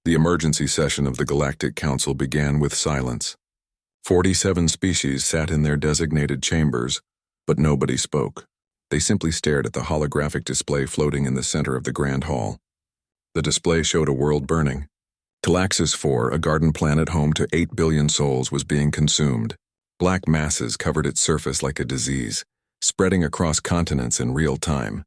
The emergency session of the Galactic Council began with silence. 47 species sat in their designated chambers, but nobody spoke. They simply stared at the holographic display floating in the center of the Grand Hall. The display showed a world burning. Talaxis 4, a garden planet home to 8 billion souls, was being consumed. Black masses covered its surface like a disease, spreading across continents in real time.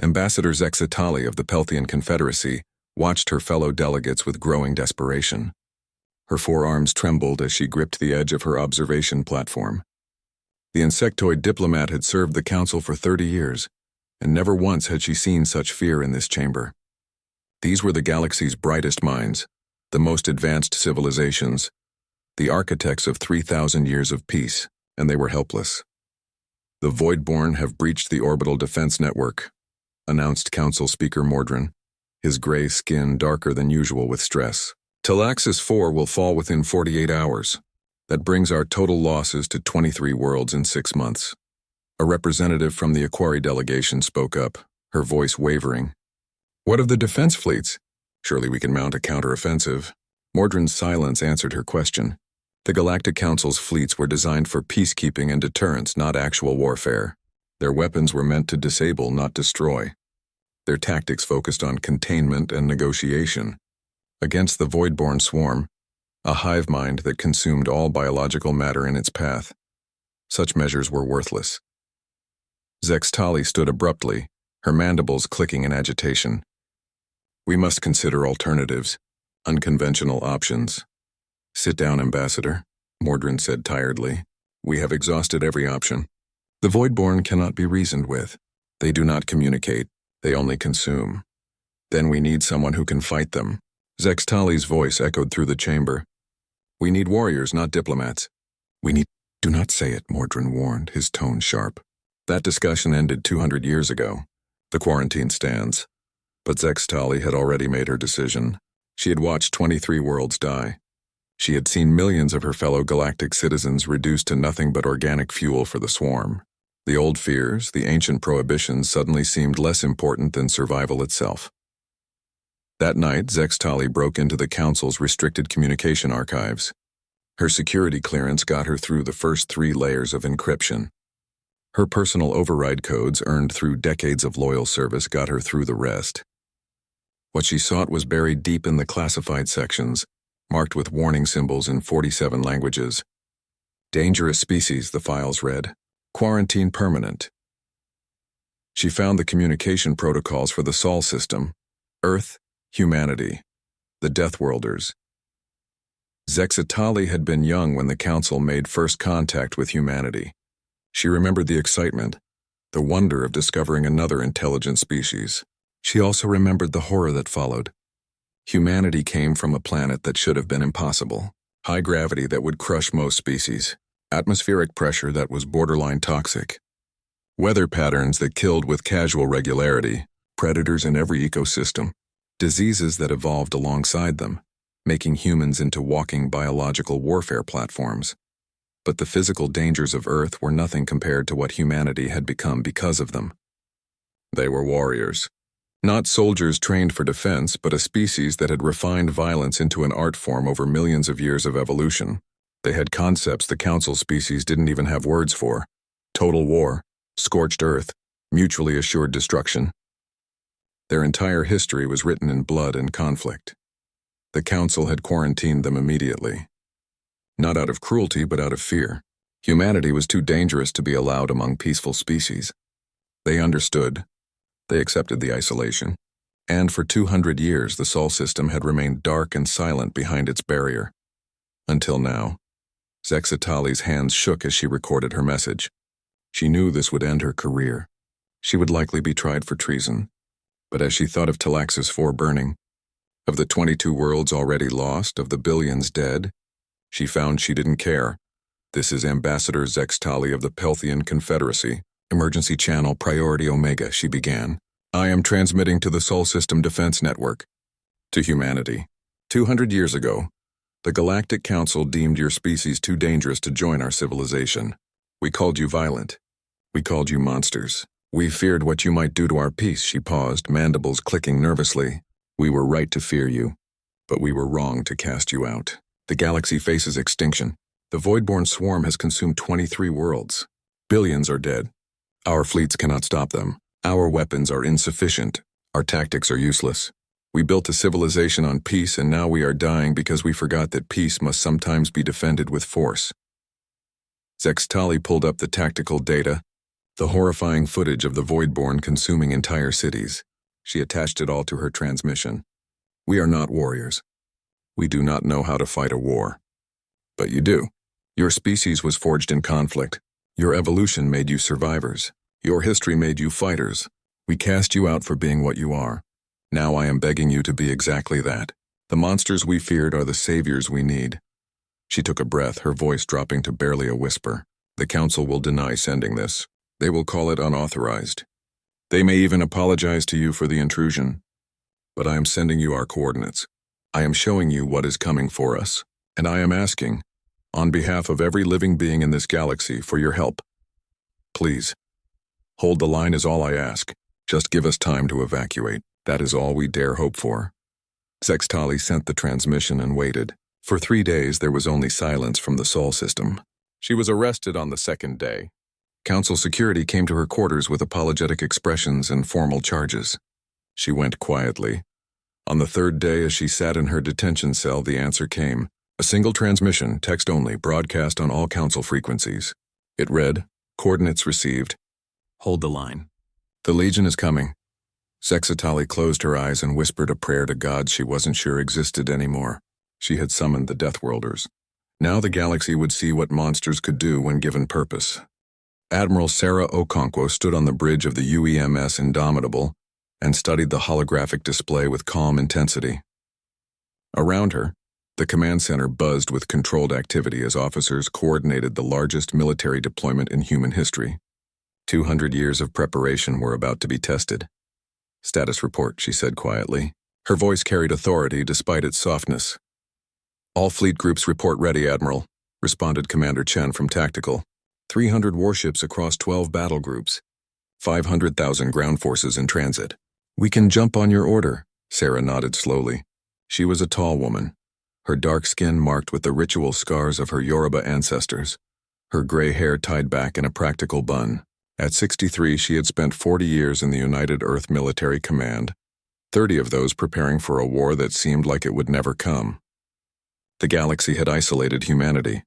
Ambassador Zexitali of the Pelthian Confederacy watched her fellow delegates with growing desperation. Her forearms trembled as she gripped the edge of her observation platform. The insectoid diplomat had served the Council for 30 years, and never once had she seen such fear in this chamber. These were the galaxy's brightest minds, the most advanced civilizations, the architects of 3,000 years of peace, and they were helpless. "The Voidborn have breached the orbital defense network," announced Council Speaker Mordrin, his gray skin darker than usual with stress. "Talaxis 4 will fall within 48 hours. That brings our total losses to 23 worlds in 6 months. A representative from the Aquari delegation spoke up, her voice wavering. "What of the defense fleets? Surely we can mount a counteroffensive." Mordrin's silence answered her question. The Galactic Council's fleets were designed for peacekeeping and deterrence, not actual warfare. Their weapons were meant to disable, not destroy. Their tactics focused on containment and negotiation. Against the Voidborn swarm, a hive mind that consumed all biological matter in its path, such measures were worthless. Zextali stood abruptly, her mandibles clicking in agitation. "We must consider alternatives, unconventional options." "Sit down, Ambassador," Mordrin said tiredly. "We have exhausted every option. The Voidborn cannot be reasoned with. They do not communicate, they only consume. Then we need someone who can fight them." Zextali's voice echoed through the chamber. "We need warriors, not diplomats." "Do not say it," Mordrin warned, his tone sharp. "That discussion ended 200 years ago. The quarantine stands." But Zextali had already made her decision. She had watched 23 worlds die. She had seen millions of her fellow galactic citizens reduced to nothing but organic fuel for the swarm. The old fears, the ancient prohibitions suddenly seemed less important than survival itself. That night, Zextali broke into the Council's restricted communication archives. Her security clearance got her through the first 3 layers of encryption. Her personal override codes, earned through decades of loyal service, got her through the rest. What she sought was buried deep in the classified sections, marked with warning symbols in 47 languages. "Dangerous species," the files read. "Quarantine permanent." She found the communication protocols for the Sol system, Earth, humanity, the Deathworlders. Zexitali had been young when the Council made first contact with humanity. She remembered the excitement, the wonder of discovering another intelligent species. She also remembered the horror that followed. Humanity came from a planet that should have been impossible. High gravity that would crush most species. Atmospheric pressure that was borderline toxic. Weather patterns that killed with casual regularity. Predators in every ecosystem. Diseases that evolved alongside them, making humans into walking biological warfare platforms. But the physical dangers of Earth were nothing compared to what humanity had become because of them. They were warriors. Not soldiers trained for defense, but a species that had refined violence into an art form over millions of years of evolution. They had concepts the Council species didn't even have words for. Total war, scorched earth, mutually assured destruction. Their entire history was written in blood and conflict. The Council had quarantined them immediately. Not out of cruelty, but out of fear. Humanity was too dangerous to be allowed among peaceful species. They understood. They accepted the isolation. And for 200 years, the Sol system had remained dark and silent behind its barrier. Until now. Zexitali's hands shook as she recorded her message. She knew this would end her career. She would likely be tried for treason. But as she thought of Talaxis 4 burning, of the 22 worlds already lost, of the billions dead, she found she didn't care. "This is Ambassador Zextali of the Pelthian Confederacy. Emergency Channel Priority Omega," she began. "I am transmitting to the Sol System Defense Network. To humanity. 200 years ago, the Galactic Council deemed your species too dangerous to join our civilization. We called you violent. We called you monsters. We feared what you might do to our peace." She paused, mandibles clicking nervously. "We were right to fear you. But we were wrong to cast you out. The galaxy faces extinction. The Voidborn swarm has consumed 23 worlds. Billions are dead. Our fleets cannot stop them. Our weapons are insufficient. Our tactics are useless. We built a civilization on peace, and now we are dying because we forgot that peace must sometimes be defended with force. Zextali pulled up the tactical data, the horrifying footage of the Voidborn consuming entire cities. She attached it all to her transmission. We are not warriors. We do not know how to fight a war. But you do. Your species was forged in conflict. Your evolution made you survivors. Your history made you fighters. We cast you out for being what you are. Now I am begging you to be exactly that. The monsters we feared are the saviors we need. She took a breath, her voice dropping to barely a whisper. The Council will deny sending this. They will call it unauthorized. They may even apologize to you for the intrusion. But I am sending you our coordinates. I am showing you what is coming for us. And I am asking, on behalf of every living being in this galaxy, for your help. Please. Hold the line is all I ask. Just give us time to evacuate. That is all we dare hope for. Zextali sent the transmission and waited. For 3 days there was only silence from the Sol system. She was arrested on the second day. Council security came to her quarters with apologetic expressions and formal charges. She went quietly. On the third day, as she sat in her detention cell, the answer came. A single transmission, text only, broadcast on all Council frequencies. It read, coordinates received. Hold the line. The Legion is coming. Zextali closed her eyes and whispered a prayer to gods she wasn't sure existed anymore. She had summoned the Deathworlders. Now the galaxy would see what monsters could do when given purpose. Admiral Sarah Okonkwo stood on the bridge of the UEMS Indomitable and studied the holographic display with calm intensity. Around her, the command center buzzed with controlled activity as officers coordinated the largest military deployment in human history. 200 years of preparation were about to be tested. Status report, she said quietly. Her voice carried authority despite its softness. All fleet groups report ready, Admiral, responded Commander Chen from Tactical. 300 warships across 12 battle groups. 500,000 ground forces in transit. We can jump on your order, Sarah nodded slowly. She was a tall woman, her dark skin marked with the ritual scars of her Yoruba ancestors, her gray hair tied back in a practical bun. At 63, she had spent 40 years in the United Earth Military Command, 30 of those preparing for a war that seemed like it would never come. The galaxy had isolated humanity,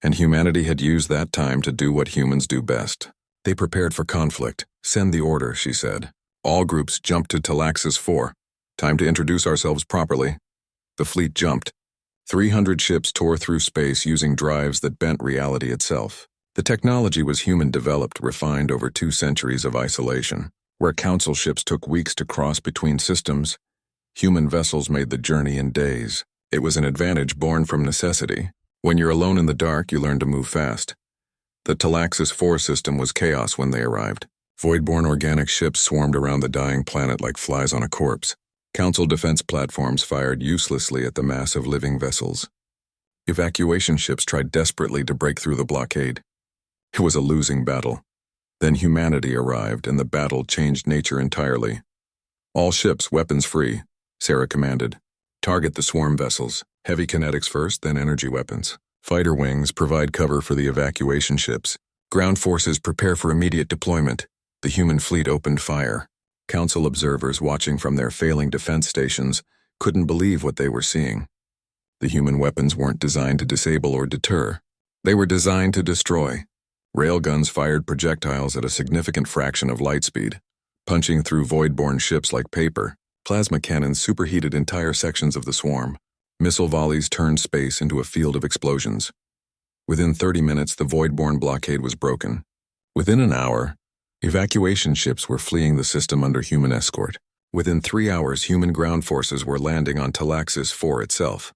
and humanity had used that time to do what humans do best. They prepared for conflict. Send the order, she said. All groups jumped to Talaxis 4. Time to introduce ourselves properly. The fleet jumped. 300 ships tore through space using drives that bent reality itself. The technology was human-developed, refined over 2 centuries of isolation. Where Council ships took weeks to cross between systems, human vessels made the journey in days. It was an advantage born from necessity. When you're alone in the dark, you learn to move fast. The Talaxis 4 system was chaos when they arrived. Voidborn organic ships swarmed around the dying planet like flies on a corpse. Council defense platforms fired uselessly at the mass of living vessels. Evacuation ships tried desperately to break through the blockade. It was a losing battle. Then humanity arrived, and the battle changed nature entirely. All ships, weapons free, Sarah commanded. Target the swarm vessels. Heavy kinetics first, then energy weapons. Fighter wings provide cover for the evacuation ships. Ground forces prepare for immediate deployment. The human fleet opened fire. Council observers watching from their failing defense stations couldn't believe what they were seeing. The human weapons weren't designed to disable or deter. They were designed to destroy. Railguns fired projectiles at a significant fraction of light speed, punching through voidborn ships like paper. Plasma cannons superheated entire sections of the swarm. Missile volleys turned space into a field of explosions. Within 30 minutes, the voidborn blockade was broken. Within an hour, evacuation ships were fleeing the system under human escort. Within 3 hours, human ground forces were landing on Talaxis 4 itself.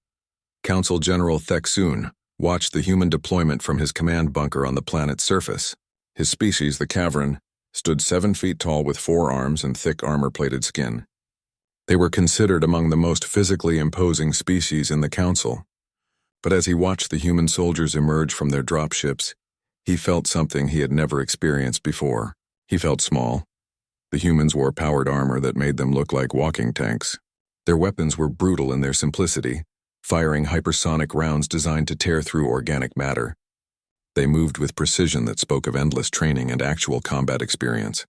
Council General Thexun watched the human deployment from his command bunker on the planet's surface. His species, the Cavern, stood 7 feet tall with 4 arms and thick armor-plated skin. They were considered among the most physically imposing species in the Council. But as he watched the human soldiers emerge from their dropships, he felt something he had never experienced before. He felt small. The humans wore powered armor that made them look like walking tanks. Their weapons were brutal in their simplicity, firing hypersonic rounds designed to tear through organic matter. They moved with precision that spoke of endless training and actual combat experience.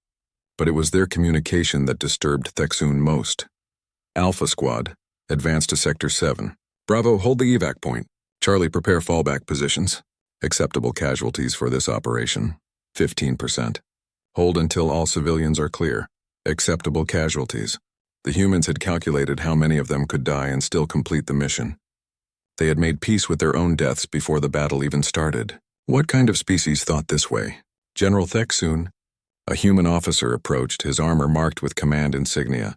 But it was their communication that disturbed Thexun most. Alpha Squad, advance to Sector 7. Bravo, hold the evac point. Charlie, prepare fallback positions. Acceptable casualties for this operation, 15%. Hold until all civilians are clear. Acceptable casualties. The humans had calculated how many of them could die and still complete the mission. They had made peace with their own deaths before the battle even started. What kind of species thought this way? General Thexun, a human officer, approached, his armor marked with command insignia.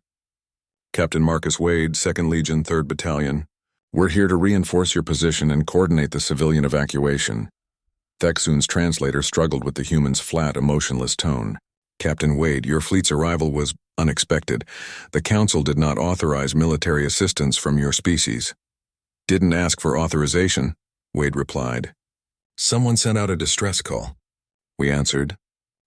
Captain Marcus Wade, 2nd Legion, 3rd Battalion. We're here to reinforce your position and coordinate the civilian evacuation. Thexun's translator struggled with the human's flat, emotionless tone. Captain Wade, your fleet's arrival was unexpected. The Council did not authorize military assistance from your species. Didn't ask for authorization, Wade replied. Someone sent out a distress call. We answered.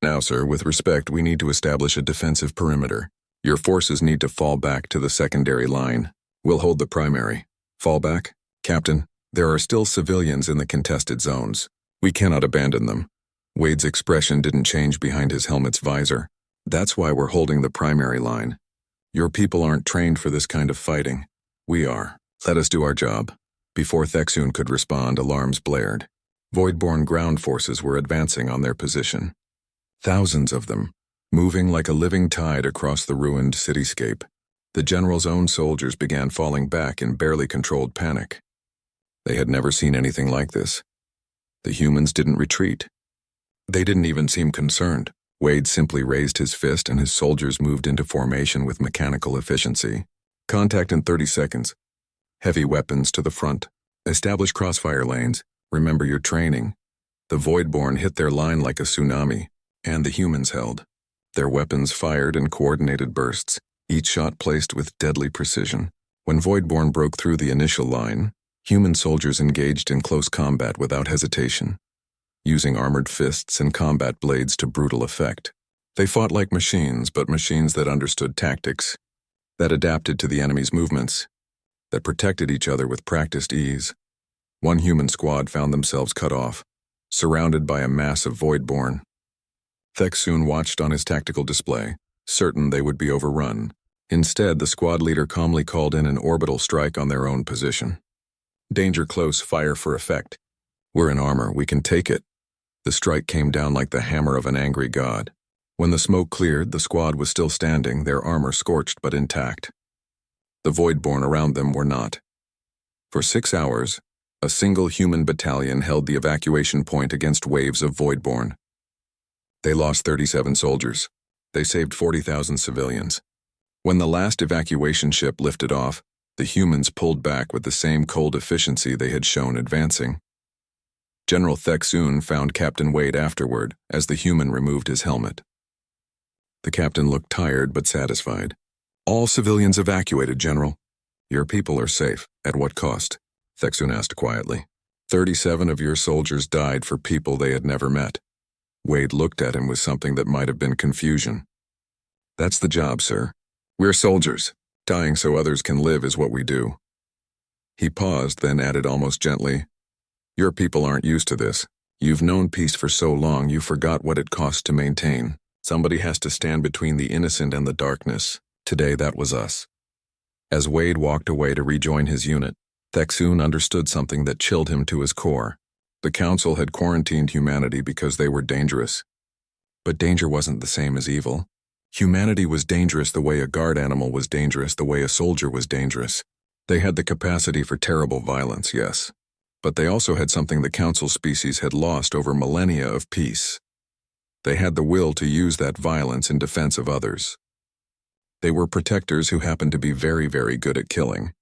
Now, sir, with respect, we need to establish a defensive perimeter. Your forces need to fall back to the secondary line. We'll hold the primary. Fall back? Captain, there are still civilians in the contested zones. We cannot abandon them. Wade's expression didn't change behind his helmet's visor. That's why we're holding the primary line. Your people aren't trained for this kind of fighting. We are. Let us do our job. Before Thexun could respond, alarms blared. Voidborn ground forces were advancing on their position. Thousands of them, moving like a living tide across the ruined cityscape. The general's own soldiers began falling back in barely controlled panic. They had never seen anything like this. The humans didn't retreat. They didn't even seem concerned. Wade simply raised his fist and his soldiers moved into formation with mechanical efficiency. Contact in 30 seconds. Heavy weapons to the front. Establish crossfire lanes. Remember your training. The Voidborn hit their line like a tsunami, and the humans held. Their weapons fired in coordinated bursts, each shot placed with deadly precision. When Voidborn broke through the initial line, human soldiers engaged in close combat without hesitation, using armored fists and combat blades to brutal effect. They fought like machines, but machines that understood tactics, that adapted to the enemy's movements, that protected each other with practiced ease. One human squad found themselves cut off, surrounded by a mass of Voidborn. Thexun watched on his tactical display, certain they would be overrun. Instead, the squad leader calmly called in an orbital strike on their own position. Danger close, fire for effect. We're in armor, we can take it. The strike came down like the hammer of an angry god. When the smoke cleared, the squad was still standing, their armor scorched but intact. The Voidborn around them were not. For 6 hours, a single human battalion held the evacuation point against waves of Voidborn. They lost 37 soldiers. They saved 40,000 civilians. When the last evacuation ship lifted off, the humans pulled back with the same cold efficiency they had shown advancing. General Thexun found Captain Wade afterward as the human removed his helmet. The captain looked tired but satisfied. All civilians evacuated, General. Your people are safe. At what cost? Thexun asked quietly. 37 of your soldiers died for people they had never met. Wade looked at him with something that might have been confusion. That's the job, sir. We're soldiers. Dying so others can live is what we do. He paused, then added almost gently, your people aren't used to this. You've known peace for so long you forgot what it costs to maintain. Somebody has to stand between the innocent and the darkness. Today that was us. As Wade walked away to rejoin his unit, Thexun understood something that chilled him to his core. The Council had quarantined humanity because they were dangerous. But danger wasn't the same as evil. Humanity was dangerous the way a guard animal was dangerous, the way a soldier was dangerous. They had the capacity for terrible violence, yes. But they also had something the Council species had lost over millennia of peace. They had the will to use that violence in defense of others. They were protectors who happened to be very, very good at killing.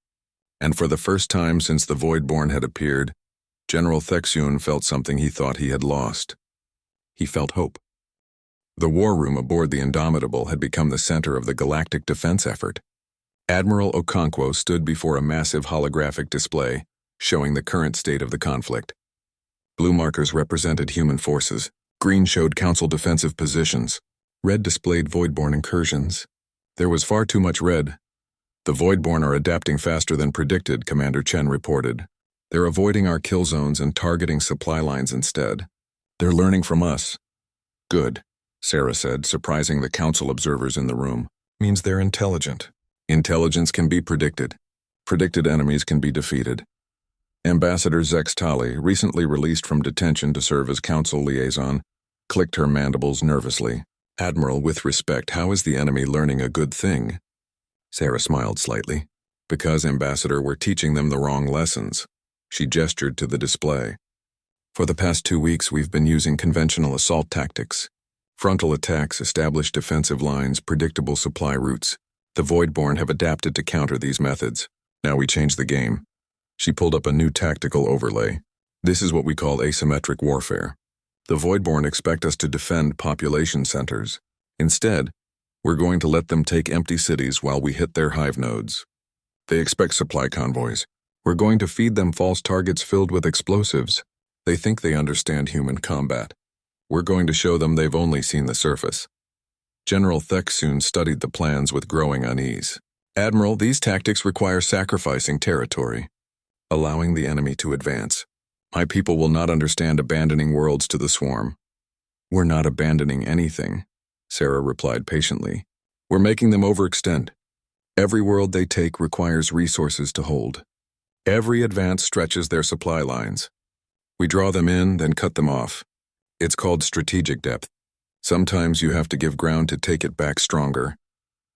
And for the first time since the Voidborn had appeared, General Thexun felt something he thought he had lost. He felt hope. The war room aboard the Indomitable had become the center of the galactic defense effort. Admiral Okonkwo stood before a massive holographic display, showing the current state of the conflict. Blue markers represented human forces, green showed Council defensive positions, red displayed Voidborn incursions. There was far too much red. The Voidborn are adapting faster than predicted, Commander Chen reported. They're avoiding our kill zones and targeting supply lines instead. They're learning from us. Good, Sarah said, surprising the council observers in the room. Means they're intelligent. Intelligence can be predicted. Predicted enemies can be defeated. Ambassador Zex Tali, recently released from detention to serve as council liaison, clicked her mandibles nervously. Admiral, with respect, how is the enemy learning a good thing? Sarah smiled slightly. Because, Ambassador, we're teaching them the wrong lessons. She gestured to the display. For the past 2 weeks, we've been using conventional assault tactics. Frontal attacks, established defensive lines, predictable supply routes. The Voidborn have adapted to counter these methods. Now we change the game. She pulled up a new tactical overlay. This is what we call asymmetric warfare. The Voidborn expect us to defend population centers. Instead, we're going to let them take empty cities while we hit their hive nodes. They expect supply convoys. We're going to feed them false targets filled with explosives. They think they understand human combat. We're going to show them they've only seen the surface. General Thek soon studied the plans with growing unease. Admiral, these tactics require sacrificing territory, allowing the enemy to advance. My people will not understand abandoning worlds to the swarm. We're not abandoning anything, Sarah replied patiently. We're making them overextend. Every world they take requires resources to hold. Every advance stretches their supply lines. We draw them in, then cut them off. It's called strategic depth. Sometimes you have to give ground to take it back stronger.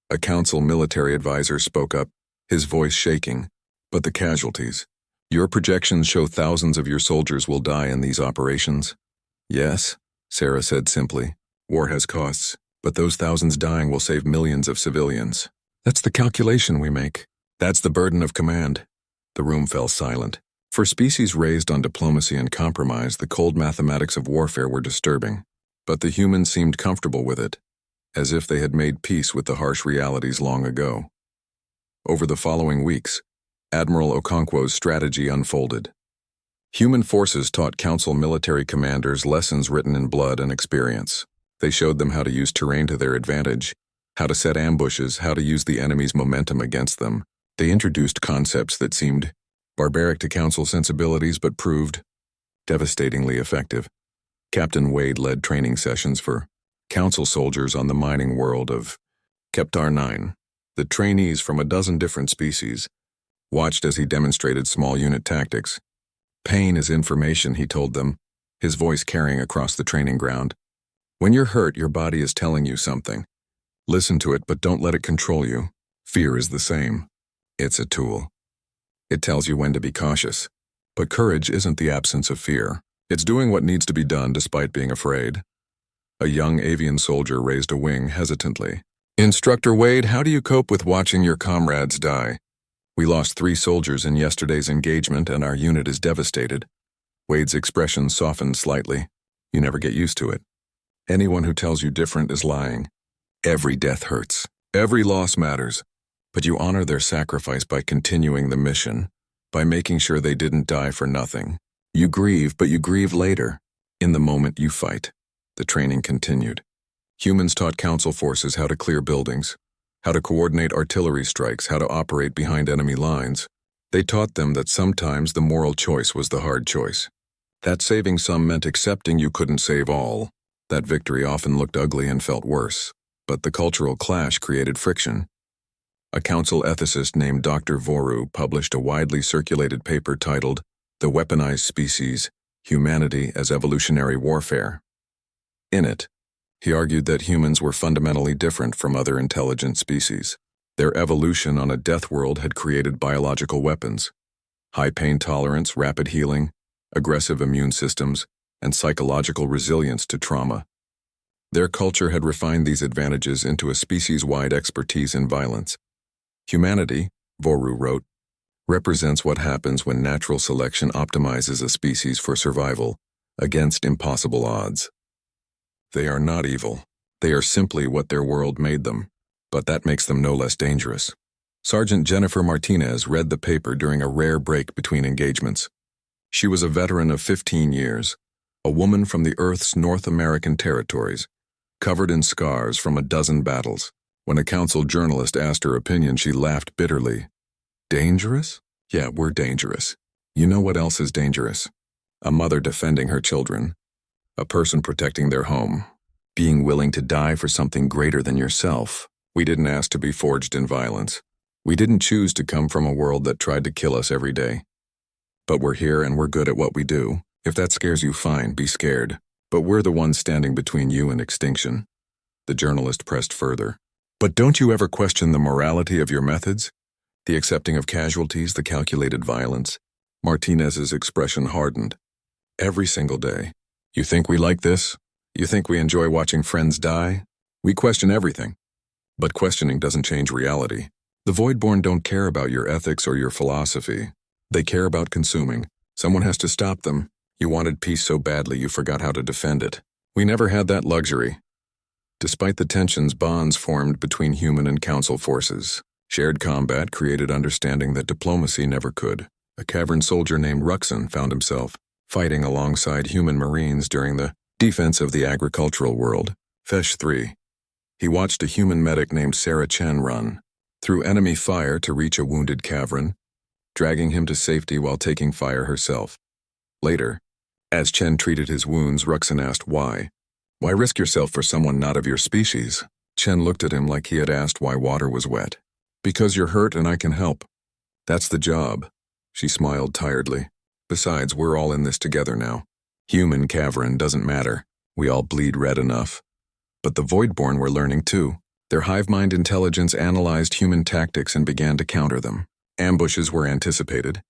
A council military advisor spoke up, his voice shaking. But the casualties. Your projections show thousands of your soldiers will die in these operations. Yes, Sarah said simply. War has costs, but those thousands dying will save millions of civilians. That's the calculation we make. That's the burden of command. The room fell silent. For species raised on diplomacy and compromise, the cold mathematics of warfare were disturbing. But the humans seemed comfortable with it, as if they had made peace with the harsh realities long ago. Over the following weeks, Admiral Okonkwo's strategy unfolded. Human forces taught council military commanders lessons written in blood and experience. They showed them how to use terrain to their advantage, how to set ambushes, how to use the enemy's momentum against them. They introduced concepts that seemed barbaric to council sensibilities but proved devastatingly effective. Captain Wade led training sessions for council soldiers on the mining world of Keptar 9. The trainees from a dozen different species watched as he demonstrated small unit tactics. Pain is information, he told them, his voice carrying across the training ground. When you're hurt, your body is telling you something. Listen to it, but don't let it control you. Fear is the same. It's a tool. It tells you when to be cautious. But courage isn't the absence of fear. It's doing what needs to be done despite being afraid. A young avian soldier raised a wing hesitantly. Instructor Wade, how do you cope with watching your comrades die? We lost 3 soldiers in yesterday's engagement and our unit is devastated. Wade's expression softened slightly. You never get used to it. Anyone who tells you different is lying. Every death hurts. Every loss matters. But you honor their sacrifice by continuing the mission, by making sure they didn't die for nothing. You grieve, but you grieve later. In the moment you fight. The training continued. Humans taught council forces how to clear buildings, how to coordinate artillery strikes, how to operate behind enemy lines. They taught them that sometimes the moral choice was the hard choice. That saving some meant accepting you couldn't save all. That victory often looked ugly and felt worse. But the cultural clash created friction. A council ethicist named Dr. Voru published a widely circulated paper titled The Weaponized Species, Humanity as Evolutionary Warfare. In it, he argued that humans were fundamentally different from other intelligent species. Their evolution on a death world had created biological weapons, high pain tolerance, rapid healing, aggressive immune systems, and psychological resilience to trauma. Their culture had refined these advantages into a species-wide expertise in violence. Humanity, Voru wrote, represents what happens when natural selection optimizes a species for survival against impossible odds. They are not evil. They are simply what their world made them, but that makes them no less dangerous. Sergeant Jennifer Martinez read the paper during a rare break between engagements. She was a veteran of 15 years, a woman from the Earth's North American territories, covered in scars from a dozen battles. When a council journalist asked her opinion, she laughed bitterly. Dangerous? Yeah, we're dangerous. You know what else is dangerous? A mother defending her children. A person protecting their home. Being willing to die for something greater than yourself. We didn't ask to be forged in violence. We didn't choose to come from a world that tried to kill us every day. But we're here and we're good at what we do. If that scares you, fine, be scared. But we're the ones standing between you and extinction. The journalist pressed further. But don't you ever question the morality of your methods? The accepting of casualties, the calculated violence? Martinez's expression hardened. Every single day. You think we like this? You think we enjoy watching friends die? We question everything. But questioning doesn't change reality. The Voidborn don't care about your ethics or your philosophy. They care about consuming. Someone has to stop them. You wanted peace so badly you forgot how to defend it. We never had that luxury. Despite the tensions, bonds formed between human and council forces. Shared combat created understanding that diplomacy never could. A cavern soldier named Ruxin found himself fighting alongside human marines during the defense of the agricultural world. Fesh 3. He watched a human medic named Sarah Chen run through enemy fire to reach a wounded cavern, dragging him to safety while taking fire herself. Later, as Chen treated his wounds, Ruxin asked why. Why risk yourself for someone not of your species? Chen looked at him like he had asked why water was wet. Because you're hurt and I can help. That's the job. She smiled tiredly. Besides, we're all in this together now. Human cavern doesn't matter. We all bleed red enough. But the Voidborn were learning too. Their hive mind intelligence analyzed human tactics and began to counter them. Ambushes were anticipated.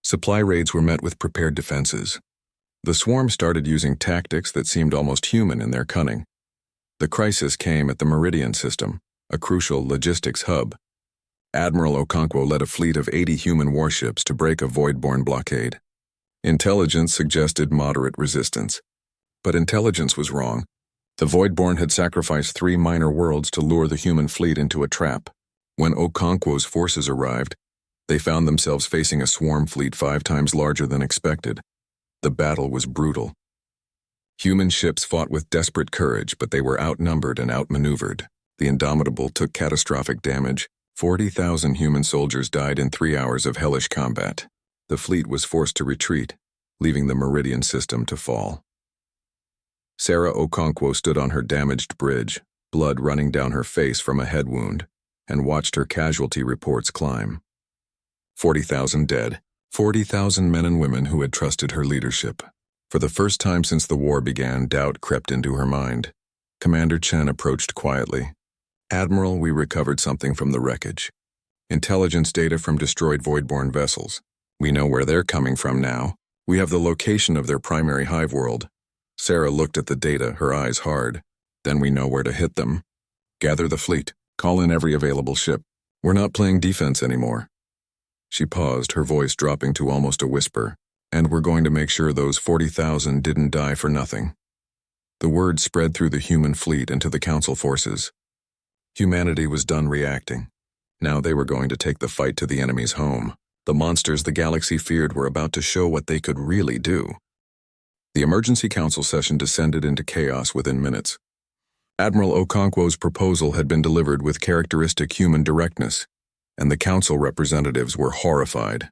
Supply raids were met with prepared defenses. The swarm started using tactics that seemed almost human in their cunning. The crisis came at the Meridian system, a crucial logistics hub. Admiral Okonkwo led a fleet of 80 human warships to break a Voidborn blockade. Intelligence suggested moderate resistance. But intelligence was wrong. The Voidborn had sacrificed 3 minor worlds to lure the human fleet into a trap. When Okonkwo's forces arrived, they found themselves facing a swarm fleet 5 times larger than expected. The battle was brutal. Human ships fought with desperate courage, but they were outnumbered and outmaneuvered. The Indomitable took catastrophic damage. 40,000 human soldiers died in 3 hours of hellish combat. The fleet was forced to retreat, leaving the Meridian system to fall. Sarah Okonkwo stood on her damaged bridge, blood running down her face from a head wound, and watched her casualty reports climb. 40,000 dead. 40,000 men and women who had trusted her leadership. For the first time since the war began, doubt crept into her mind. Commander Chen approached quietly. Admiral, we recovered something from the wreckage. Intelligence data from destroyed Voidborn vessels. We know where they're coming from now. We have the location of their primary hive world. Sarah looked at the data, her eyes hard. Then we know where to hit them. Gather the fleet. Call in every available ship. We're not playing defense anymore. She paused, her voice dropping to almost a whisper. And we're going to make sure those 40,000 didn't die for nothing. The word spread through the human fleet and to the council forces. Humanity was done reacting. Now they were going to take the fight to the enemy's home. The monsters the galaxy feared were about to show what they could really do. The emergency council session descended into chaos within minutes. Admiral Okonkwo's proposal had been delivered with characteristic human directness, and the council representatives were horrified.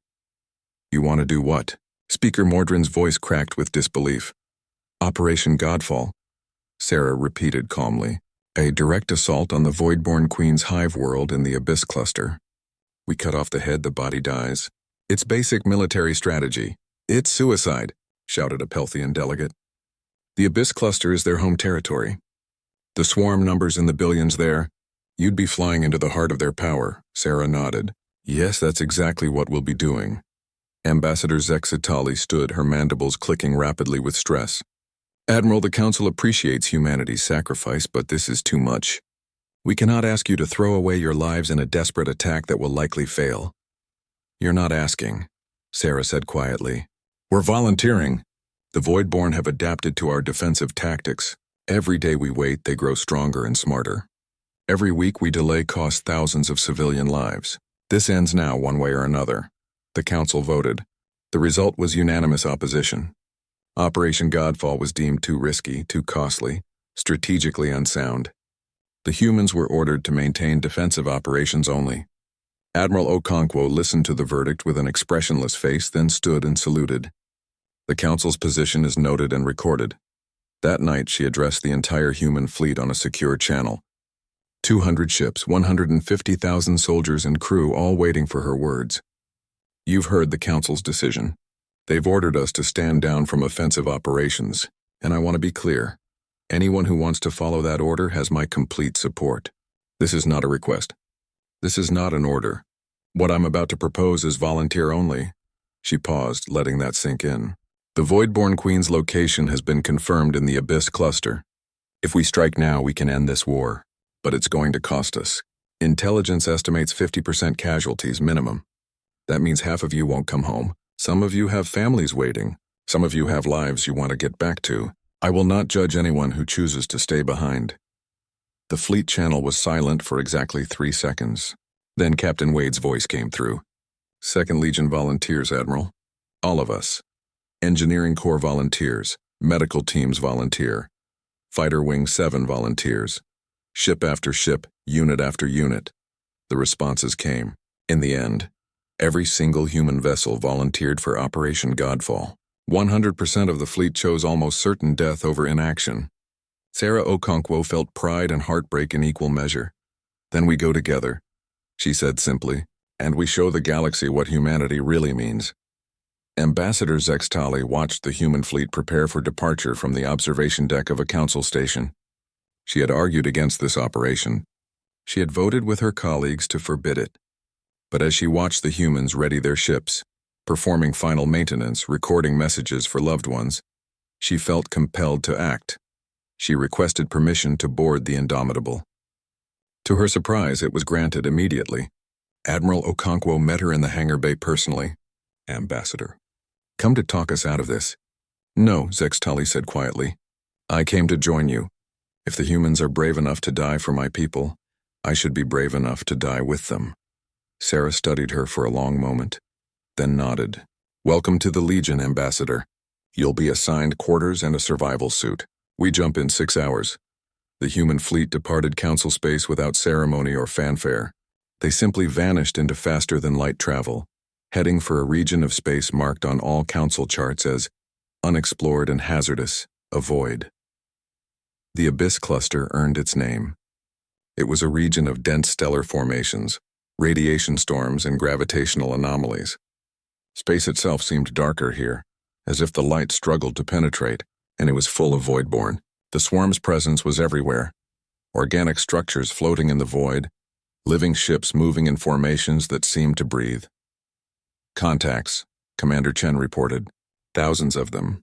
You want to do what? Speaker Mordrin's voice cracked with disbelief. Operation Godfall, Sarah repeated calmly. A direct assault on the Voidborn Queen's hive world in the Abyss Cluster. We cut off the head, the body dies. It's basic military strategy. It's suicide, shouted a Pelthian delegate. The Abyss Cluster is their home territory. The swarm numbers in the billions there. You'd be flying into the heart of their power, Sarah nodded. Yes, that's exactly what we'll be doing. Ambassador Zexitali stood, her mandibles clicking rapidly with stress. Admiral, the Council appreciates humanity's sacrifice, but this is too much. We cannot ask you to throw away your lives in a desperate attack that will likely fail. You're not asking, Sarah said quietly. We're volunteering. The Voidborn have adapted to our defensive tactics. Every day we wait, they grow stronger and smarter. Every week we delay costs thousands of civilian lives. This ends now one way or another. The Council voted. The result was unanimous opposition. Operation Godfall was deemed too risky, too costly, strategically unsound. The humans were ordered to maintain defensive operations only. Admiral Okonkwo listened to the verdict with an expressionless face, then stood and saluted. The Council's position is noted and recorded. That night, she addressed the entire human fleet on a secure channel. 200 ships, 150,000 soldiers and crew, all waiting for her words. You've heard the Council's decision. They've ordered us to stand down from offensive operations, and I want to be clear. Anyone who wants to follow that order has my complete support. This is not a request. This is not an order. What I'm about to propose is volunteer only. She paused, letting that sink in. The Voidborn Queen's location has been confirmed in the Abyss Cluster. If we strike now, we can end this war. But it's going to cost us. Intelligence estimates 50% casualties minimum. That means half of you won't come home. Some of you have families waiting. Some of you have lives you want to get back to. I will not judge anyone who chooses to stay behind. The fleet channel was silent for exactly 3 seconds. Then Captain Wade's voice came through. 2nd Legion volunteers, Admiral. All of us. Engineering Corps volunteers. Medical teams volunteer. Fighter Wing 7 volunteers. Ship after ship, unit after unit. The responses came. In the end, every single human vessel volunteered for Operation Godfall. 100% of the fleet chose almost certain death over inaction. Sarah Okonkwo felt pride and heartbreak in equal measure. Then we go together, she said simply, and we show the galaxy what humanity really means. Ambassador Zextali watched the human fleet prepare for departure from the observation deck of a council station. She had argued against this operation. She had voted with her colleagues to forbid it. But as she watched the humans ready their ships, performing final maintenance, recording messages for loved ones, she felt compelled to act. She requested permission to board the Indomitable. To her surprise, it was granted immediately. Admiral Okonkwo met her in the hangar bay personally. Ambassador, come to talk us out of this. No, Zextali said quietly. I came to join you. If the humans are brave enough to die for my people, I should be brave enough to die with them. Sarah studied her for a long moment, then nodded. Welcome to the Legion, Ambassador. You'll be assigned quarters and a survival suit. We jump in 6 hours. The human fleet departed council space without ceremony or fanfare. They simply vanished into faster-than-light travel, heading for a region of space marked on all council charts as unexplored and hazardous, a void. The Abyss Cluster earned its name. It was a region of dense stellar formations, radiation storms, and gravitational anomalies. Space itself seemed darker here, as if the light struggled to penetrate, and it was full of Voidborn. The swarm's presence was everywhere. Organic structures floating in the void, living ships moving in formations that seemed to breathe. Contacts, Commander Chen reported. Thousands of them.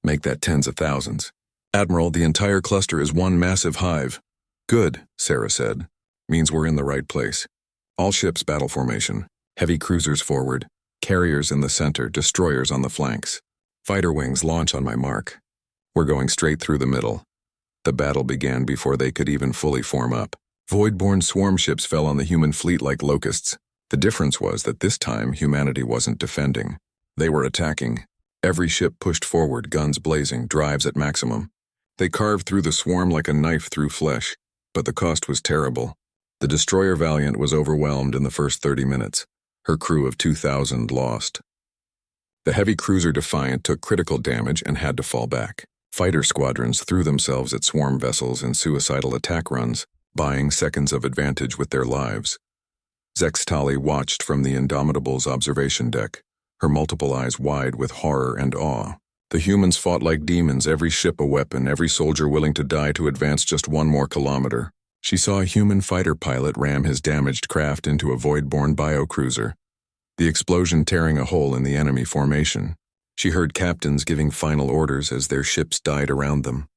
Make that tens of thousands. Admiral, the entire cluster is one massive hive. Good, Sarah said. Means we're in the right place. All ships battle formation. Heavy cruisers forward. Carriers in the center, destroyers on the flanks. Fighter wings launch on my mark. We're going straight through the middle. The battle began before they could even fully form up. Voidborn swarm ships fell on the human fleet like locusts. The difference was that this time humanity wasn't defending. They were attacking. Every ship pushed forward, guns blazing, drives at maximum. They carved through the swarm like a knife through flesh, but the cost was terrible. The destroyer Valiant was overwhelmed in the first 30 minutes. Her crew of 2,000 lost. The heavy cruiser Defiant took critical damage and had to fall back. Fighter squadrons threw themselves at swarm vessels in suicidal attack runs, buying seconds of advantage with their lives. Zextali watched from the Indomitable's observation deck, her multiple eyes wide with horror and awe. The humans fought like demons, every ship a weapon, every soldier willing to die to advance just 1 more kilometer. She saw a human fighter pilot ram his damaged craft into a void-borne biocruiser, the explosion tearing a hole in the enemy formation. She heard captains giving final orders as their ships died around them.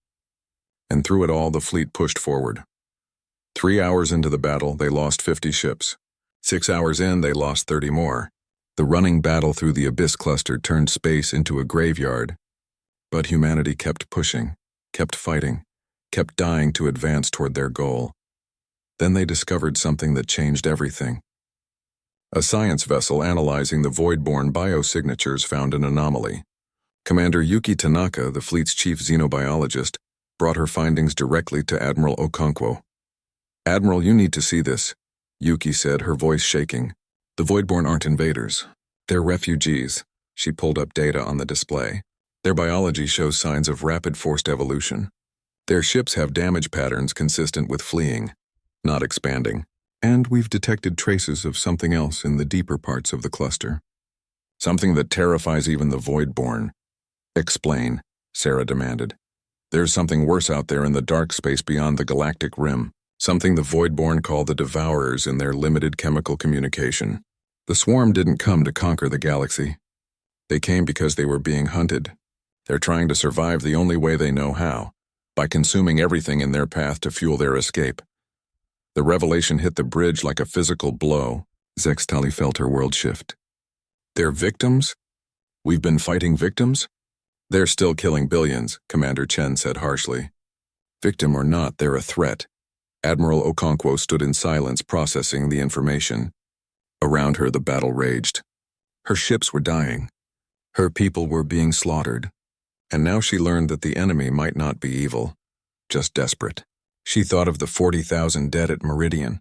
And through it all, the fleet pushed forward. 3 hours into the battle, they lost 50 ships. 6 hours in, they lost 30 more. The running battle through the Abyss Cluster turned space into a graveyard. But humanity kept pushing, kept fighting, kept dying to advance toward their goal. Then they discovered something that changed everything. A science vessel analyzing the void-borne biosignatures found an anomaly. Commander Yuki Tanaka, the fleet's chief xenobiologist, brought her findings directly to Admiral Okonkwo. "Admiral, you need to see this," Yuki said, her voice shaking. "The Voidborn aren't invaders. They're refugees." She pulled up data on the display. "Their biology shows signs of rapid forced evolution. Their ships have damage patterns consistent with fleeing, not expanding. And we've detected traces of something else in the deeper parts of the cluster. Something that terrifies even the Voidborn." "Explain," Sarah demanded. "There's something worse out there in the dark space beyond the galactic rim. Something the Voidborn call the Devourers in their limited chemical communication. The swarm didn't come to conquer the galaxy. They came because they were being hunted. They're trying to survive the only way they know how, by consuming everything in their path to fuel their escape." The revelation hit the bridge like a physical blow. Zextali felt her world shift. "They're victims? We've been fighting victims?" "They're still killing billions," Commander Chen said harshly. "Victim or not, they're a threat." Admiral Okonkwo stood in silence, processing the information. Around her, the battle raged. Her ships were dying. Her people were being slaughtered. And now she learned that the enemy might not be evil, just desperate. She thought of the 40,000 dead at Meridian.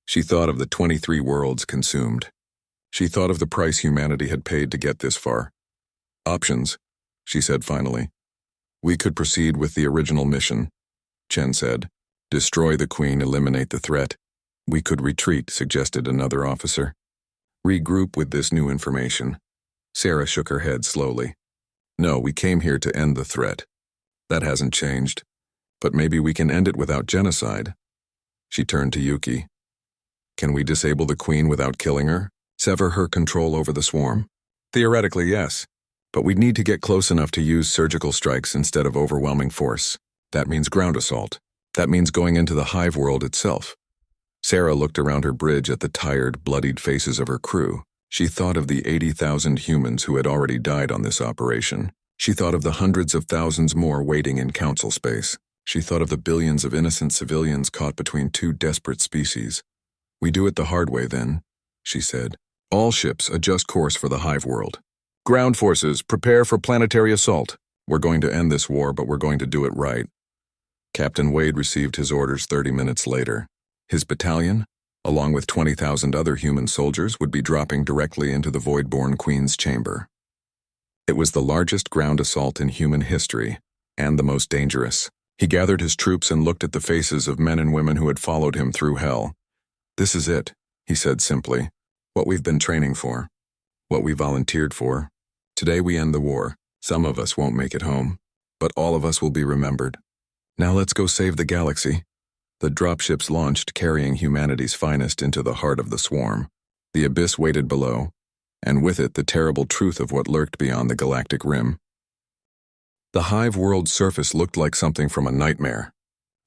She thought of the 23 worlds consumed. She thought of the price humanity had paid to get this far. "Options," she said finally. "We could proceed with the original mission," Chen said. "Destroy the Queen, eliminate the threat. We could retreat," suggested another officer. "Regroup with this new information." Sarah shook her head slowly. "No, we came here to end the threat. That hasn't changed. But maybe we can end it without genocide." She turned to Yuki. "Can we disable the Queen without killing her? Sever her control over the swarm?" "Theoretically, yes. But we'd need to get close enough to use surgical strikes instead of overwhelming force. That means ground assault. That means going into the hive world itself." Sarah looked around her bridge at the tired, bloodied faces of her crew. She thought of the 80,000 humans who had already died on this operation. She thought of the hundreds of thousands more waiting in council space. She thought of the billions of innocent civilians caught between two desperate species. "We do it the hard way then," she said. "All ships adjust course for the hive world. Ground forces, prepare for planetary assault. We're going to end this war, but we're going to do it right." Captain Wade received his orders 30 minutes later. His battalion, along with 20,000 other human soldiers, would be dropping directly into the Voidborn Queen's chamber. It was the largest ground assault in human history, and the most dangerous. He gathered his troops and looked at the faces of men and women who had followed him through hell. "This is it," he said simply. "What we've been training for. What we volunteered for. Today we end the war. Some of us won't make it home, but all of us will be remembered. Now let's go save the galaxy." The dropships launched, carrying humanity's finest into the heart of the swarm. The abyss waited below, and with it the terrible truth of what lurked beyond the galactic rim. The hive world's surface looked like something from a nightmare.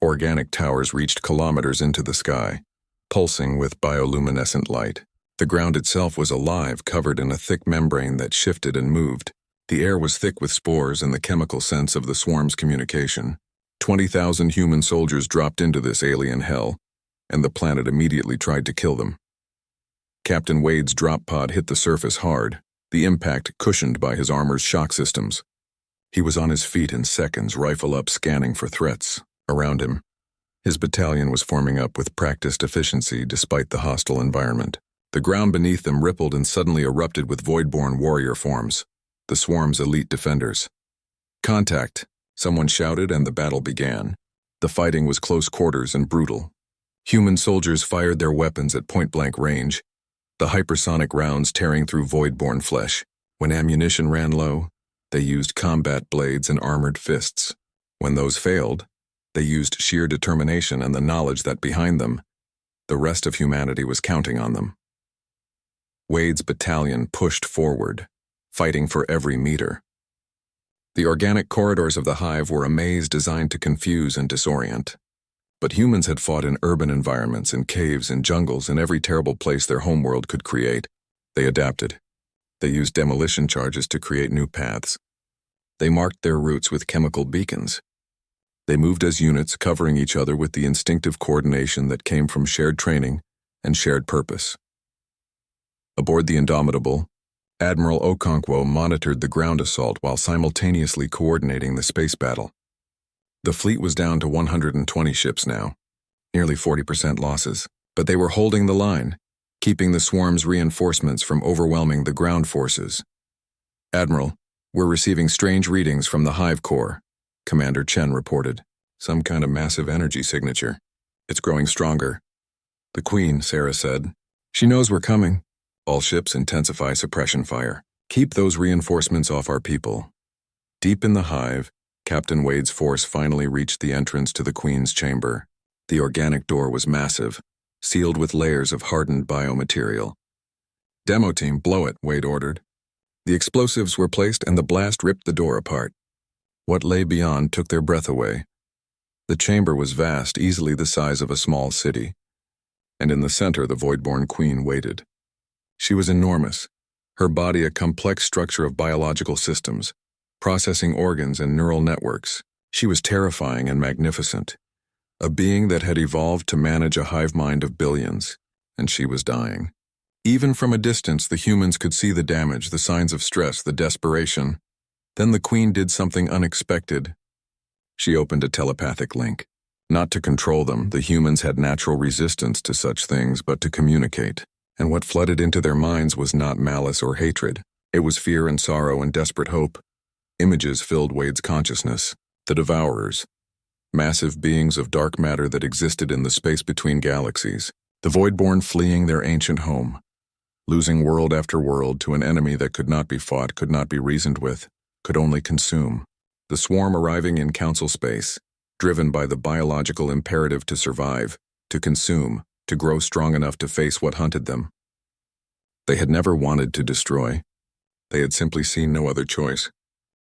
Organic towers reached kilometers into the sky, pulsing with bioluminescent light. The ground itself was alive, covered in a thick membrane that shifted and moved. The air was thick with spores and the chemical sense of the swarm's communication. 20,000 human soldiers dropped into this alien hell, and the planet immediately tried to kill them. Captain Wade's drop pod hit the surface hard, the impact cushioned by his armor's shock systems. He was on his feet in seconds, rifle up, scanning for threats. Around him, his battalion was forming up with practiced efficiency despite the hostile environment. The ground beneath them rippled and suddenly erupted with Voidborn warrior forms, the swarm's elite defenders. "Contact!" someone shouted, and the battle began. The fighting was close quarters and brutal. Human soldiers fired their weapons at point-blank range, the hypersonic rounds tearing through Voidborn flesh. When ammunition ran low, they used combat blades and armored fists. When those failed, they used sheer determination and the knowledge that behind them, the rest of humanity was counting on them. Wade's battalion pushed forward, fighting for every meter. The organic corridors of the hive were a maze designed to confuse and disorient. But humans had fought in urban environments, in caves, in jungles, in every terrible place their homeworld could create. They adapted. They used demolition charges to create new paths. They marked their routes with chemical beacons. They moved as units, covering each other with the instinctive coordination that came from shared training and shared purpose. Aboard the Indomitable, Admiral Okonkwo monitored the ground assault while simultaneously coordinating the space battle. The fleet was down to 120 ships now. nearly 40% losses. But they were holding the line, keeping the swarm's reinforcements from overwhelming the ground forces. "Admiral, we're receiving strange readings from the hive core," Commander Chen reported. "Some kind of massive energy signature. It's growing stronger." "The Queen," Sarah said. "She knows we're coming. All ships intensify suppression fire. Keep those reinforcements off our people." Deep in the hive, Captain Wade's force finally reached the entrance to the Queen's chamber. The organic door was massive, sealed with layers of hardened biomaterial. "Demo team, blow it," Wade ordered. The explosives were placed and the blast ripped the door apart. What lay beyond took their breath away. The chamber was vast, easily the size of a small city. And in the center, the Voidborn Queen waited. She was enormous, her body a complex structure of biological systems, processing organs and neural networks. She was terrifying and magnificent, a being that had evolved to manage a hive mind of billions, and she was dying. Even from a distance, the humans could see the damage, the signs of stress, the desperation. Then the Queen did something unexpected. She opened a telepathic link. Not to control them, the humans had natural resistance to such things, but to communicate. And what flooded into their minds was not malice or hatred. It was fear and sorrow and desperate hope. Images filled Wade's consciousness. The Devourers. Massive beings of dark matter that existed in the space between galaxies. The Voidborn fleeing their ancient home. Losing world after world to an enemy that could not be fought, could not be reasoned with, could only consume. The swarm arriving in council space, driven by the biological imperative to survive, to consume, to grow strong enough to face what hunted them. They had never wanted to destroy. They had simply seen no other choice.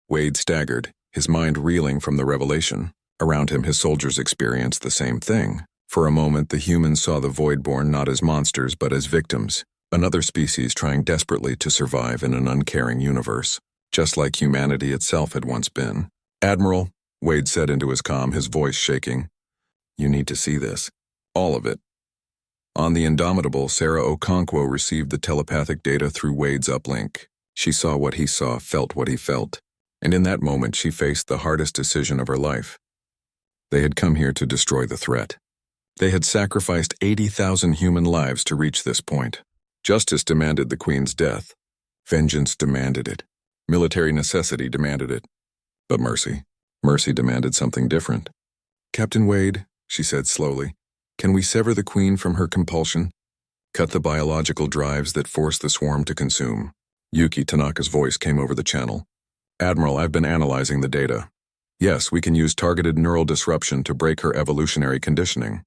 Wade staggered, his mind reeling from the revelation. Around him, his soldiers experienced the same thing. For a moment, the humans saw the Voidborn not as monsters but as victims, another species trying desperately to survive in an uncaring universe, just like humanity itself had once been. "Admiral," Wade said into his comm, his voice shaking, "you need to see this. All of it." On the Indomitable, Sarah Okonkwo received the telepathic data through Wade's uplink. She saw what he saw, felt what he felt, and in that moment she faced the hardest decision of her life. They had come here to destroy the threat. They had sacrificed 80,000 human lives to reach this point. Justice demanded the Queen's death. Vengeance demanded it. Military necessity demanded it. But mercy demanded something different. "Captain Wade," she said slowly, "can we sever the Queen from her compulsion? Cut the biological drives that force the swarm to consume?" Yuki Tanaka's voice came over the channel. "Admiral, I've been analyzing the data. Yes, we can use targeted neural disruption to break her evolutionary conditioning.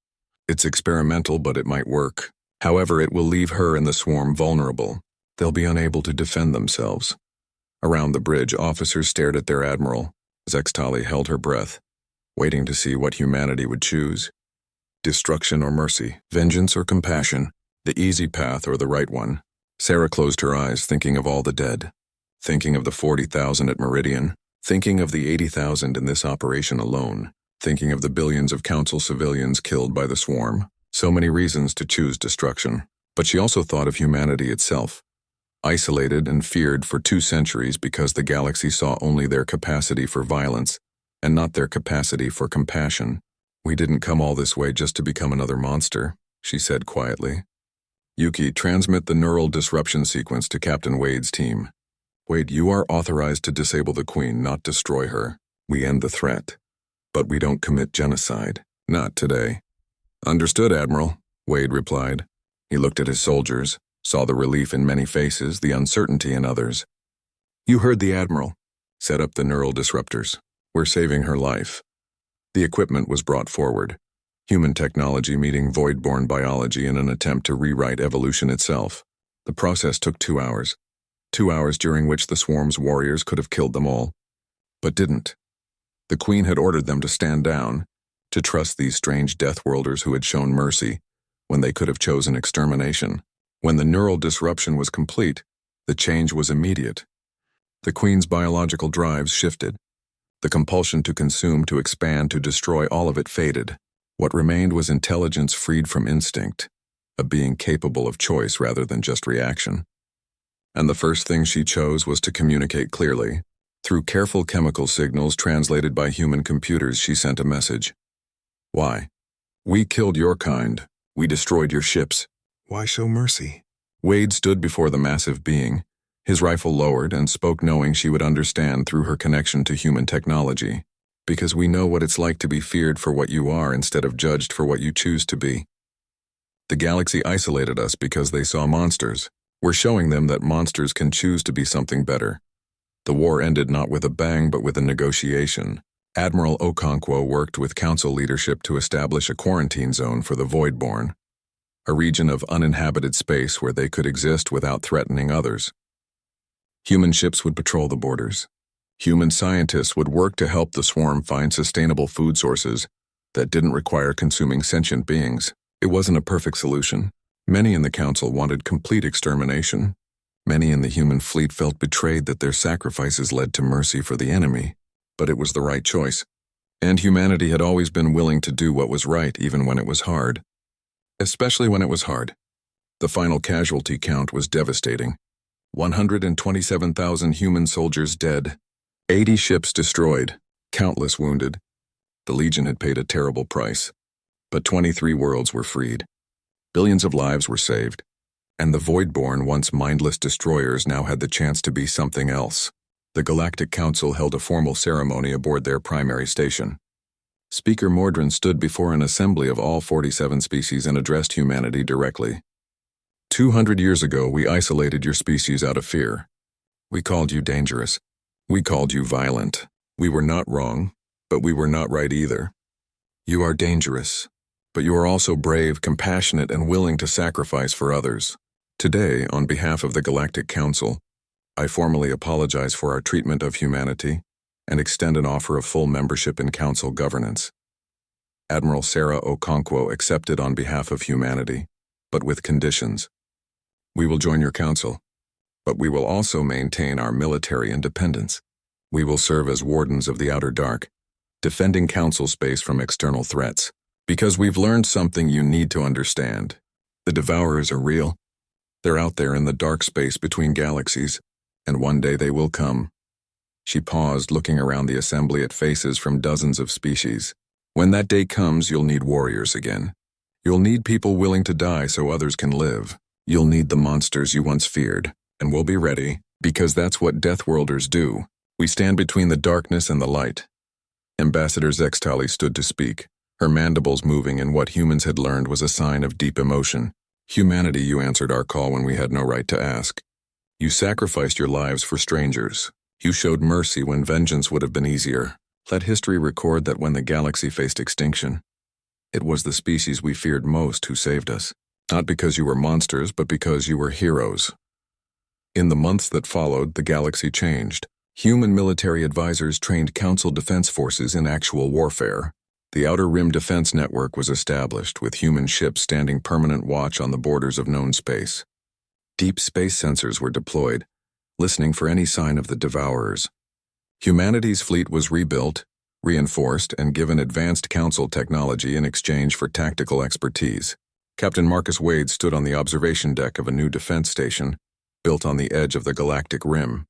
It's experimental, but it might work. However, it will leave her and the swarm vulnerable. They'll be unable to defend themselves." Around the bridge, officers stared at their admiral. Zextali held her breath, waiting to see what humanity would choose. Destruction or mercy, vengeance or compassion, the easy path or the right one. Sarah closed her eyes, thinking of all the dead, thinking of the 40,000 at Meridian, thinking of the 80,000 in this operation alone, thinking of the billions of council civilians killed by the swarm. So many reasons to choose destruction. But she also thought of humanity itself, isolated and feared for 2 centuries because the galaxy saw only their capacity for violence and not their capacity for compassion. "We didn't come all this way just to become another monster," she said quietly. "Yuki, transmit the neural disruption sequence to Captain Wade's team. Wade, you are authorized to disable the Queen, not destroy her. We end the threat. But we don't commit genocide. Not today." "Understood, Admiral," Wade replied. He looked at his soldiers, saw the relief in many faces, the uncertainty in others. "You heard the Admiral. Set up the neural disruptors. We're saving her life." The equipment was brought forward. Human technology meeting void-born biology in an attempt to rewrite evolution itself. The process took 2 hours. 2 hours during which the swarm's warriors could have killed them all. But didn't. The Queen had ordered them to stand down, to trust these strange Deathworlders who had shown mercy when they could have chosen extermination. When the neural disruption was complete, the change was immediate. The Queen's biological drives shifted. The compulsion to consume, to expand, to destroy, all of it faded. What remained was intelligence freed from instinct, a being capable of choice rather than just reaction. And the first thing she chose was to communicate clearly. Through careful chemical signals translated by human computers, she sent a message. Why? We killed your kind. We destroyed your ships. Why show mercy? Wade stood before the massive being, his rifle lowered, and spoke knowing she would understand through her connection to human technology. Because we know what it's like to be feared for what you are instead of judged for what you choose to be. The galaxy isolated us because they saw monsters. We're showing them that monsters can choose to be something better. The war ended not with a bang but with a negotiation. Admiral Okonkwo worked with council leadership to establish a quarantine zone for the Voidborn, a region of uninhabited space where they could exist without threatening others. Human ships would patrol the borders. Human scientists would work to help the swarm find sustainable food sources that didn't require consuming sentient beings. It wasn't a perfect solution. Many in the council wanted complete extermination. Many in the human fleet felt betrayed that their sacrifices led to mercy for the enemy. But it was the right choice. And humanity had always been willing to do what was right even when it was hard. Especially when it was hard. The final casualty count was devastating. 127,000 human soldiers dead. 80 ships destroyed, countless wounded. The Legion had paid a terrible price, but 23 worlds were freed. Billions of lives were saved, and the Voidborn, once mindless destroyers, now had the chance to be something else. The Galactic Council held a formal ceremony aboard their primary station. Speaker Mordrin stood before an assembly of all 47 species and addressed humanity directly. 200 years ago, we isolated your species out of fear. We called you dangerous. We called you violent. We were not wrong, but we were not right either. You are dangerous, but you are also brave, compassionate, and willing to sacrifice for others. Today, on behalf of the Galactic Council, I formally apologize for our treatment of humanity and extend an offer of full membership in Council governance. Admiral Sarah Okonkwo accepted on behalf of humanity, but with conditions. We will join your council, but we will also maintain our military independence. We will serve as wardens of the Outer Dark, defending council space from external threats. Because we've learned something you need to understand. The Devourers are real. They're out there in the dark space between galaxies, and one day they will come. She paused, looking around the assembly at faces from dozens of species. When that day comes, you'll need warriors again. You'll need people willing to die so others can live. You'll need the monsters you once feared. And we'll be ready, because that's what Deathworlders do. We stand between the darkness and the light. Ambassador Zextali stood to speak, her mandibles moving in what humans had learned was a sign of deep emotion. Humanity, you answered our call when we had no right to ask. You sacrificed your lives for strangers. You showed mercy when vengeance would have been easier. Let history record that when the galaxy faced extinction, it was the species we feared most who saved us. Not because you were monsters, but because you were heroes. In the months that followed, the galaxy changed. Human military advisors trained Council defense forces in actual warfare. The Outer Rim Defense Network was established, with human ships standing permanent watch on the borders of known space. Deep space sensors were deployed, listening for any sign of the Devourers. Humanity's fleet was rebuilt, reinforced, and given advanced Council technology in exchange for tactical expertise. Captain Marcus Wade stood on the observation deck of a new defense station, built on the edge of the galactic rim.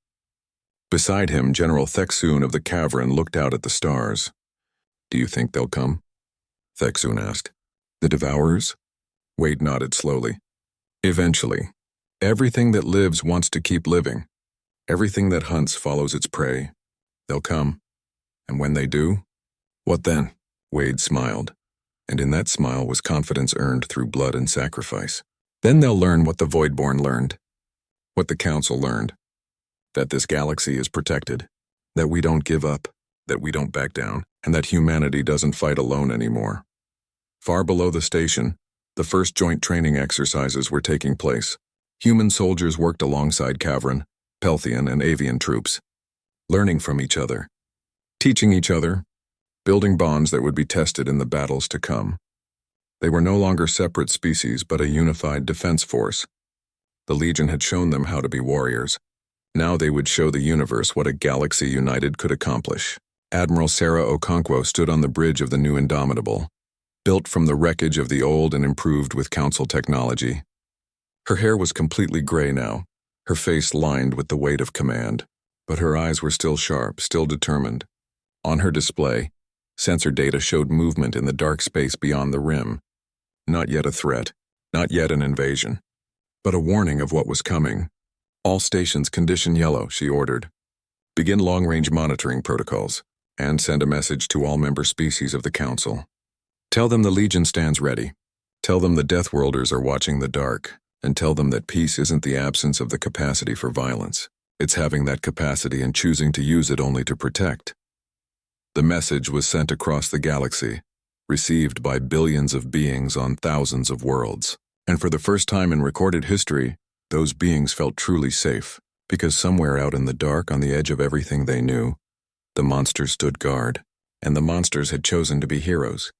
Beside him, General Thexun of the Cavern looked out at the stars. Do you think they'll come? Thexun asked. The Devourers? Wade nodded slowly. Eventually. Everything that lives wants to keep living. Everything that hunts follows its prey. They'll come. And when they do, what then? Wade smiled. And in that smile was confidence earned through blood and sacrifice. Then they'll learn what the Voidborn learned. What the Council learned. That this galaxy is protected. That we don't give up. That we don't back down. And that humanity doesn't fight alone anymore. Far below the station, the first joint training exercises were taking place. Human soldiers worked alongside Cavern, Pelthian, and Avian troops, learning from each other, teaching each other, building bonds that would be tested in the battles to come. They were no longer separate species, but a unified defense force. The Legion had shown them how to be warriors. Now they would show the universe what a galaxy united could accomplish. Admiral Sarah Okonkwo stood on the bridge of the new Indomitable, built from the wreckage of the old and improved with Council technology. Her hair was completely gray now, her face lined with the weight of command, but her eyes were still sharp, still determined. On her display, Sensor data showed movement in the dark space beyond the rim. Not yet a threat, not yet an invasion, but a warning of what was coming. All stations condition yellow, she ordered. Begin long-range monitoring protocols, and send a message to all member species of the Council. Tell them the Legion stands ready. Tell them the Deathworlders are watching the dark, and tell them that peace isn't the absence of the capacity for violence. It's having that capacity and choosing to use it only to protect. The message was sent across the galaxy, received by billions of beings on thousands of worlds. And for the first time in recorded history, those beings felt truly safe, because somewhere out in the dark on the edge of everything they knew, the monsters stood guard, and the monsters had chosen to be heroes.